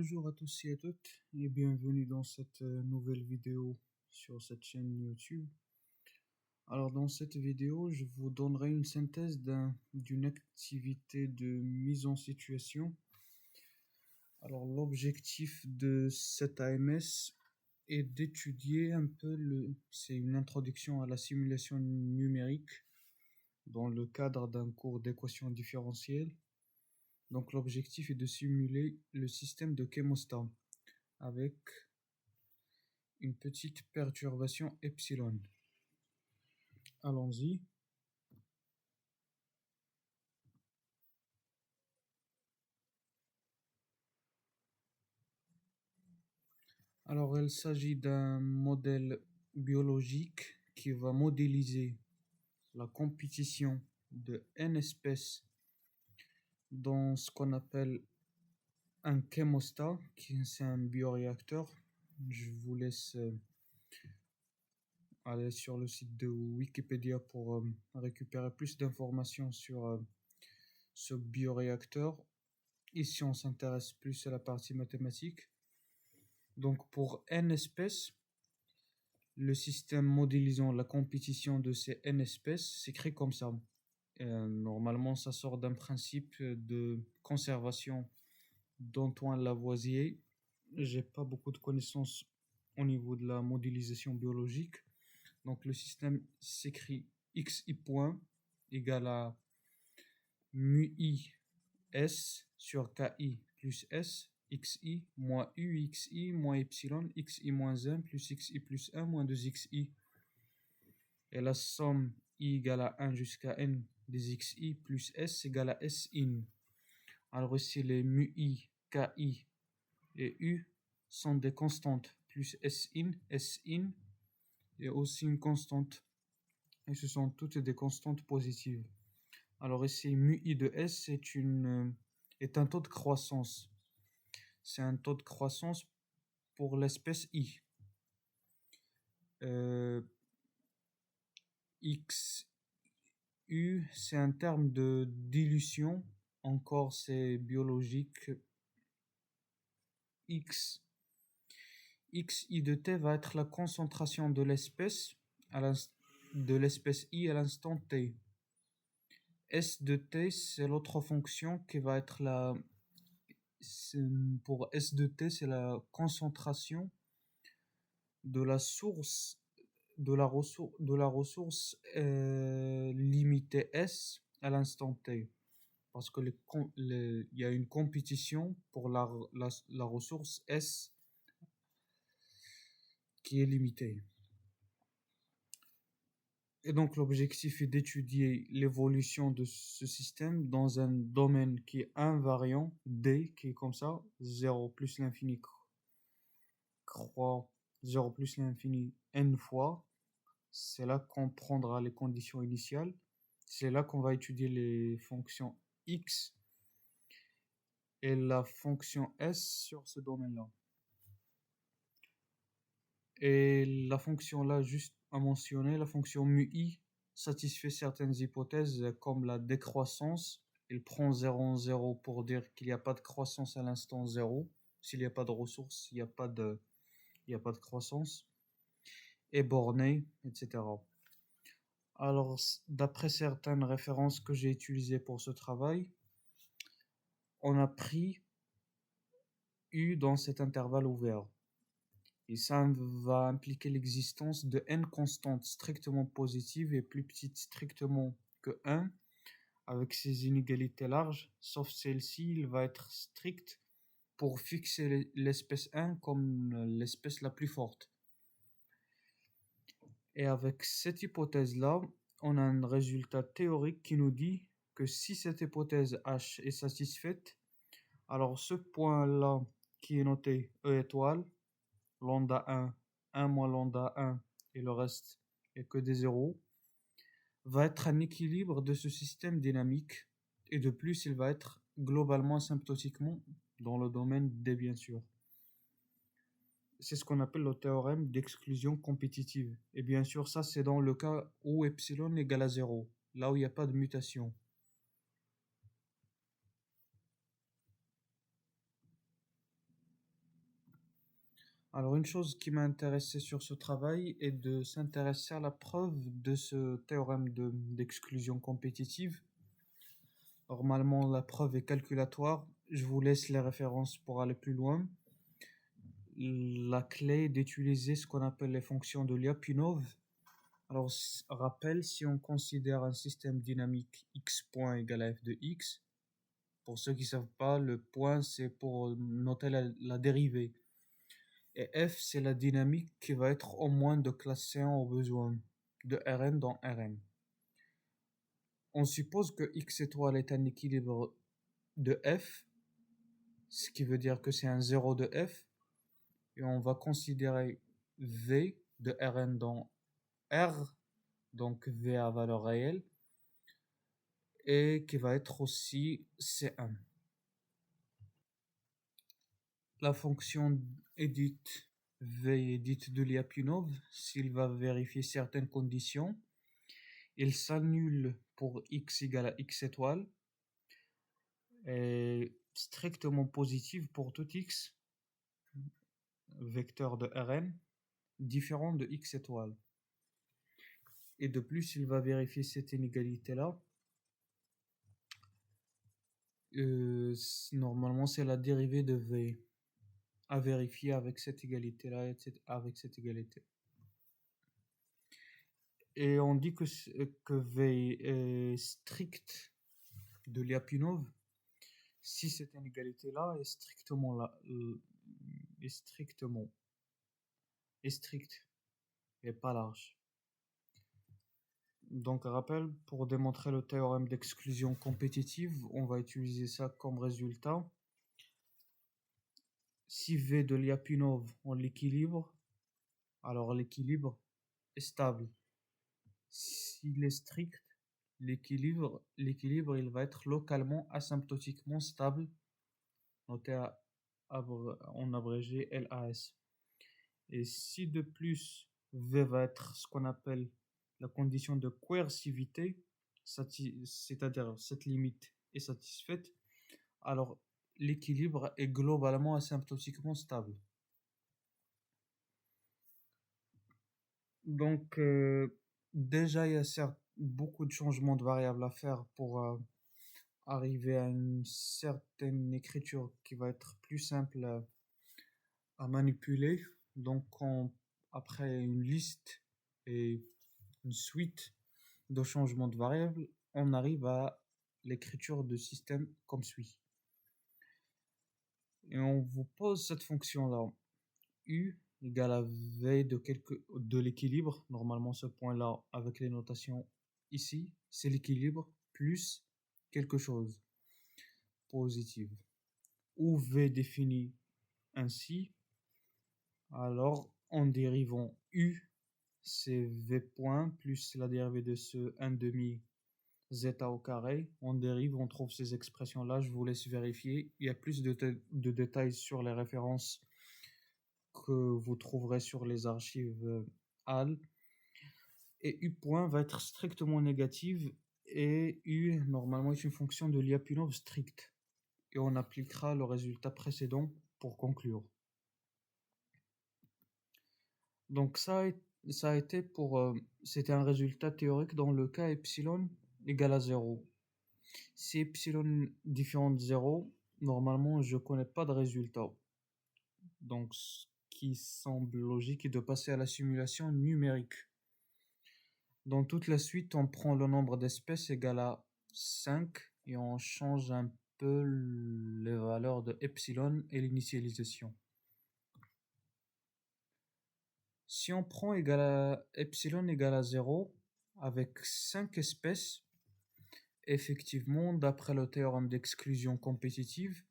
Bonjour à tous et à toutes et bienvenue dans cette nouvelle vidéo sur cette chaîne YouTube. Alors dans cette vidéo, je vous donnerai une synthèse d'une activité de mise en situation. Alors l'objectif de cet AMS est d'étudier un peu c'est une introduction à la simulation numérique dans le cadre d'un cours d'équation différentielle. Donc l'objectif est de simuler le système de Chemosta avec une petite perturbation epsilon. Allons-y. Alors il s'agit d'un modèle biologique qui va modéliser la compétition de n espèces dans ce qu'on appelle un chémostat, qui c'est un bioréacteur. Je vous laisse aller sur le site de Wikipédia pour récupérer plus d'informations sur ce bioréacteur. Ici, on s'intéresse plus à la partie mathématique. Donc, pour n espèces, le système modélisant la compétition de ces n espèces s'écrit comme ça. Normalement, ça sort d'un principe de conservation d'Antoine Lavoisier. J'ai pas beaucoup de connaissances au niveau de la modélisation biologique. Donc le système s'écrit xi point égale à mu i s sur ki plus s, xi moins uxi moins epsilon, xi moins 1 plus xi plus 1 moins 2xi. Et la somme i égale à 1 jusqu'à n des xi plus s égale à s in. Alors ici les mu i, ki et u sont des constantes, plus s in et aussi une constante. Et ce sont toutes des constantes positives. Alors ici, mu i de s est un taux de croissance. C'est un taux de croissance pour l'espèce i. XU, c'est un terme de dilution. Encore, c'est biologique. Xi de t va être la concentration de l'espèce i à l'instant t. S de t, c'est l'autre fonction qui va être pour S de t, c'est la concentration de la source de la ressource limitée S à l'instant t. Parce que il y a une compétition pour la ressource S qui est limitée. Et donc l'objectif est d'étudier l'évolution de ce système dans un domaine qui est invariant, D, qui est comme ça, 0 plus l'infini croît 0 plus l'infini n fois. C'est là qu'on prendra les conditions initiales. C'est là qu'on va étudier les fonctions x et la fonction s sur ce domaine-là. Et la fonction là, juste à mentionner, la fonction mu i satisfait certaines hypothèses comme la décroissance. Il prend 0 en 0 pour dire qu'il n'y a pas de croissance à l'instant 0. S'il n'y a pas de ressources, il n'y a pas de croissance. Et borné, etc. Alors, d'après certaines références que j'ai utilisées pour ce travail, on a pris U dans cet intervalle ouvert. Et ça va impliquer l'existence de n constantes strictement positives et plus petites strictement que 1, avec ces inégalités larges, sauf celle-ci, il va être strict pour fixer l'espèce 1 comme l'espèce la plus forte. Et avec cette hypothèse-là, on a un résultat théorique qui nous dit que si cette hypothèse H est satisfaite, alors ce point-là qui est noté E étoile, lambda 1, 1 moins lambda 1 et le reste est que des zéros, va être un équilibre de ce système dynamique et de plus il va être globalement asymptotiquement dans le domaine D bien sûr. C'est ce qu'on appelle le théorème d'exclusion compétitive. Et bien sûr ça c'est dans le cas où epsilon égale à 0, là où il n'y a pas de mutation. Alors, une chose qui m'a intéressé sur ce travail est de s'intéresser à la preuve de ce théorème d'exclusion compétitive. Normalement, la preuve est calculatoire. Je vous laisse les références pour aller plus loin. La clé est d'utiliser ce qu'on appelle les fonctions de Lyapunov. Alors, rappel, si on considère un système dynamique x point égale à f de x, pour ceux qui ne savent pas, le point c'est pour noter la dérivée. Et f c'est la dynamique qui va être au moins de classe C1 au besoin, de Rn dans Rn. On suppose que x étoile est un équilibre de f, ce qui veut dire que c'est un 0 de f, et on va considérer v de Rn dans R, donc v à valeur réelle, et qui va être aussi C1. La fonction edit v edit de Lyapunov, s'il va vérifier certaines conditions, il s'annule pour x égale à x étoile, est strictement positive pour tout x, vecteur de Rn, différent de x étoile. Et de plus, il va vérifier cette inégalité-là. Normalement, c'est la dérivée de v à vérifier avec cette égalité-là et avec cette égalité. Et on dit que v est strict de Lyapunov si cette inégalité-là est strictement est stricte et pas large. Donc, rappel, pour démontrer le théorème d'exclusion compétitive, on va utiliser ça comme résultat. Si V de Lyapunov, on l'équilibre, alors l'équilibre est stable. S'il est strict, l'équilibre, il va être localement asymptotiquement stable, noté en abrégé LAS. Et si de plus, V va être ce qu'on appelle la condition de coercivité, c'est-à-dire cette limite est satisfaite, alors l'équilibre est globalement asymptotiquement stable. Donc, déjà, il y a beaucoup de changements de variables à faire pour arriver à une certaine écriture qui va être plus simple à manipuler. Donc, après une liste et une suite de changements de variables, on arrive à l'écriture de système comme suit. Et on vous pose cette fonction-là. U égale à V de l'équilibre. Normalement, ce point-là, avec les notations ici, c'est l'équilibre plus quelque chose positive. Où V définit ainsi, alors en dérivant U, c'est V point plus la dérivée de ce 1 demi zeta au carré. On dérive, on trouve ces expressions-là. Je vous laisse vérifier. Il y a plus de détails sur les références que vous trouverez sur les archives HAL. Et U point va être strictement négative et U normalement est une fonction de Lyapunov stricte. Et on appliquera le résultat précédent pour conclure. Donc ça a été c'était un résultat théorique dans le cas epsilon égale à 0. Si epsilon différent de 0, normalement je ne connais pas de résultat. Donc ce qui semble logique est de passer à la simulation numérique. Dans toute la suite, on prend le nombre d'espèces égal à 5 et on change un peu les valeurs de epsilon et l'initialisation. Si on prend epsilon égale à 0 avec 5 espèces, effectivement, d'après le théorème d'exclusion compétitive,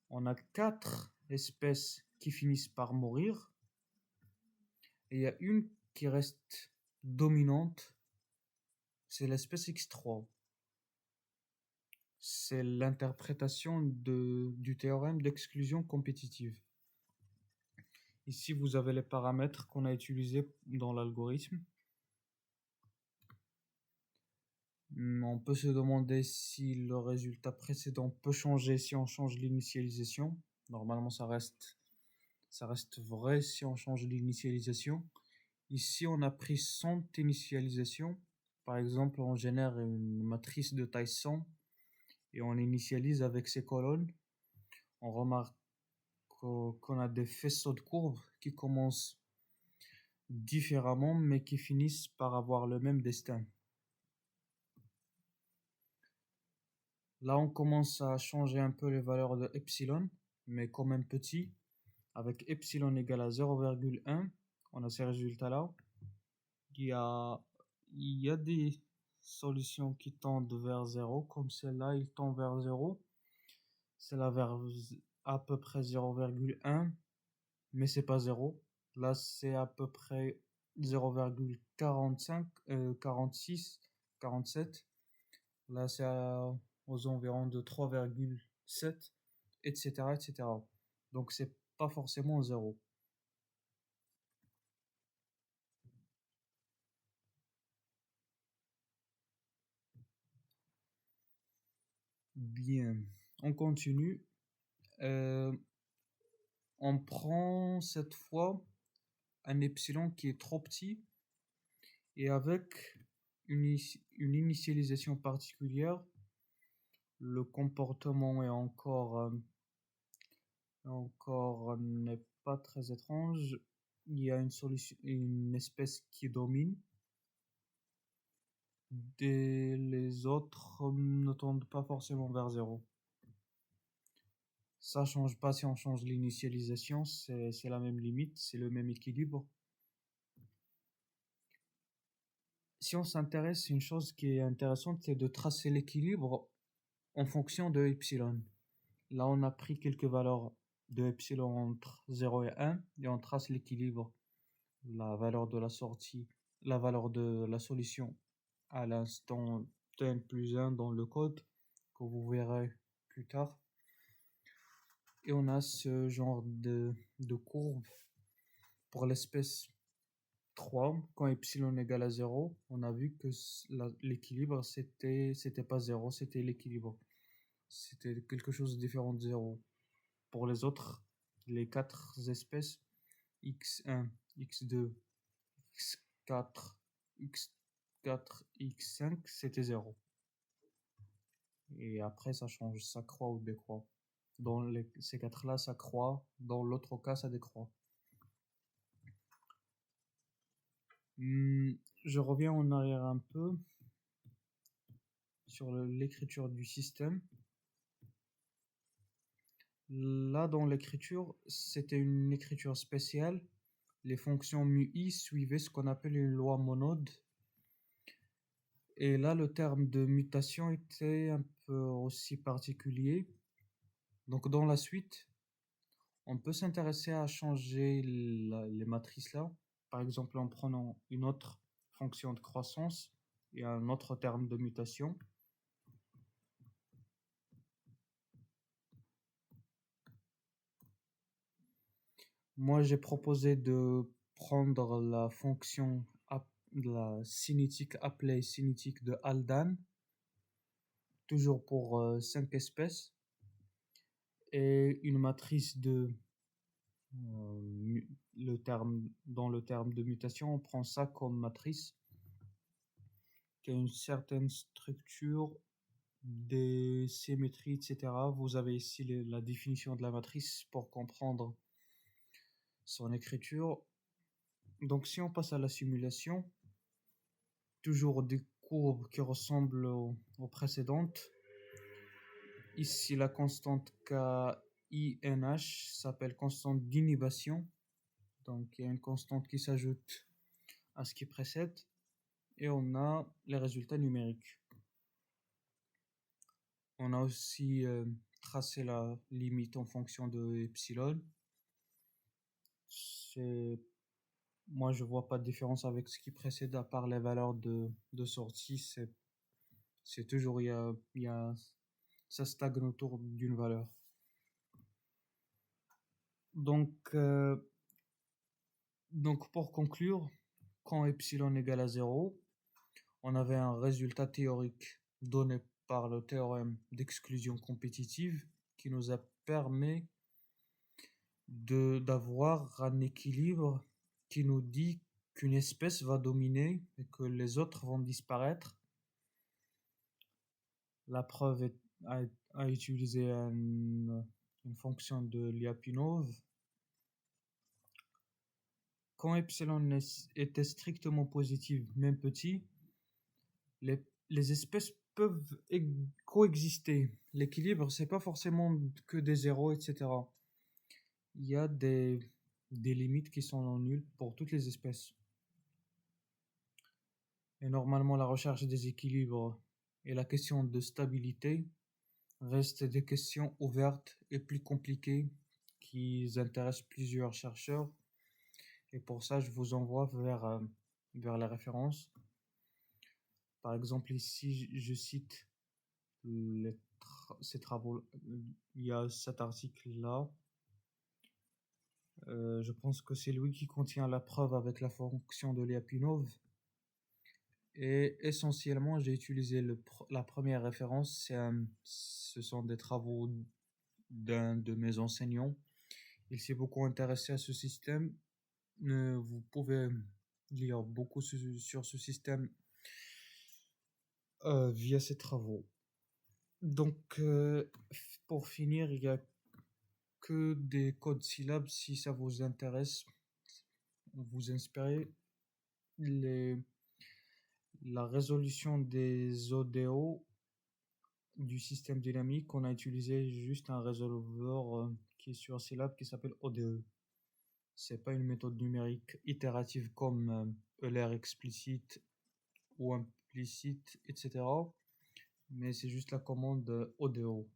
on a 4 espèces qui finissent par mourir et il y a une qui reste dominante, c'est l'espèce X3. C'est l'interprétation du théorème d'exclusion compétitive. Ici, vous avez les paramètres qu'on a utilisés dans l'algorithme. On peut se demander si le résultat précédent peut changer si on change l'initialisation. Normalement, ça reste Ça reste vrai si on change l'initialisation. Ici, on a pris 100 initialisation. Par exemple, on génère une matrice de taille 100 et on initialise avec ces colonnes. On remarque qu'on a des faisceaux de courbes qui commencent différemment mais qui finissent par avoir le même destin. Là, on commence à changer un peu les valeurs de epsilon, mais quand même petit. Avec epsilon égale à 0,1, on a ces résultats-là. Il y a, il y a des solutions qui tendent vers 0, comme celle-là, il tend vers 0. Celle-là vers à peu près 0,1, mais c'est pas 0. Là, c'est à peu près 0,45, 46, 47. Là, c'est aux environs de 3,7, etc., etc. Donc, c'est pas forcément 0. Bien, on continue. Euh, on prend cette fois un epsilon qui est trop petit et avec une initialisation particulière, le comportement est encore n'est pas très étrange. Il y a une espèce qui domine. Les autres ne tendent pas forcément vers 0. Ça change pas si on change l'initialisation, c'est la même limite, c'est le même équilibre. Si on s'intéresse, une chose qui est intéressante, c'est de tracer l'équilibre en fonction de epsilon. Là, on a pris quelques valeurs de epsilon entre 0 et 1 et on trace l'équilibre. La valeur de la sortie, la valeur de la solution à l'instant n plus 1 dans le code que vous verrez plus tard. Et on a ce genre de courbe pour l'espèce 3. Quand epsilon égale à 0, on a vu que l'équilibre, c'était pas 0, c'était l'équilibre. C'était quelque chose de différent de 0. Pour les autres, les 4 espèces, x1, x2, x4, x4, x5, c'était 0. Et après, ça change, ça croît ou décroît. Dans ces 4-là, ça croît. Dans l'autre cas, ça décroît. Je reviens en arrière un peu sur l'écriture du système. Là, dans l'écriture, c'était une écriture spéciale. Les fonctions mu-i suivaient ce qu'on appelle une loi monode. Et là, le terme de mutation était un peu aussi particulier. Donc, dans la suite, on peut s'intéresser à changer les matrices là. Par exemple, en prenant une autre fonction de croissance et un autre terme de mutation. Moi, j'ai proposé de prendre la fonction la cinétique appelée cinétique de Haldane, toujours pour 5 espèces, et une matrice dans le terme de mutation, on prend ça comme matrice qui a une certaine structure, des symétries, etc. Vous avez ici la définition de la matrice pour comprendre son écriture. Donc si on passe à la simulation, toujours des courbes qui ressemblent aux précédentes. Ici, la constante KINH s'appelle constante d'inhibition. Donc, il y a une constante qui s'ajoute à ce qui précède. Et on a les résultats numériques. On a aussi tracé la limite en fonction de epsilon. Moi, je vois pas de différence avec ce qui précède à part les valeurs de sortie. C'est toujours, ça stagne autour d'une valeur. Donc, pour conclure, quand epsilon égale à 0, on avait un résultat théorique donné par le théorème d'exclusion compétitive qui nous a permis d'avoir un équilibre qui nous dit qu'une espèce va dominer et que les autres vont disparaître. La preuve est à utiliser une fonction de Lyapunov. Quand epsilon était strictement positif, même petit, les espèces peuvent coexister. L'équilibre, c'est pas forcément que des zéros, etc. Il y a des limites qui sont nulles pour toutes les espèces. Et normalement, la recherche des équilibres et la question de stabilité restent des questions ouvertes et plus compliquées qui intéressent plusieurs chercheurs. Et pour ça, je vous envoie vers les références. Par exemple, ici, je cite ces travaux. Il y a cet article-là. Je pense que c'est lui qui contient la preuve avec la fonction de Lyapunov. Et essentiellement, j'ai utilisé la première référence. Ce sont des travaux d'un de mes enseignants. Il s'est beaucoup intéressé à ce système. Vous pouvez lire beaucoup sur ce système via ses travaux. Donc, pour finir, il n'y a que des codes syllabes si ça vous intéresse. Vous inspirez la résolution des ODO du système dynamique. On a utilisé juste un résolveur qui est sur syllabe qui s'appelle ODE. C'est pas une méthode numérique itérative comme ELR explicite ou implicite, etc. Mais c'est juste la commande ODO.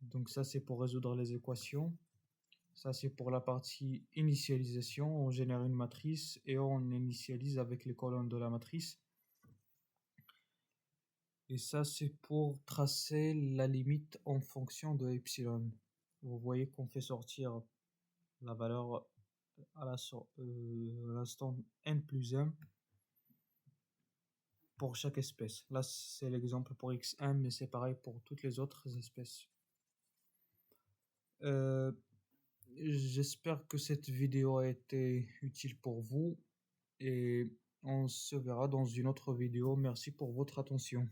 Donc ça, c'est pour résoudre les équations. Ça, c'est pour la partie initialisation. On génère une matrice et on initialise avec les colonnes de la matrice. Et ça, c'est pour tracer la limite en fonction de epsilon. Vous voyez qu'on fait sortir la valeur à l'instant n plus 1 pour chaque espèce. Là, c'est l'exemple pour x1, mais c'est pareil pour toutes les autres espèces. J'espère que cette vidéo a été utile pour vous et on se verra dans une autre vidéo. Merci pour votre attention.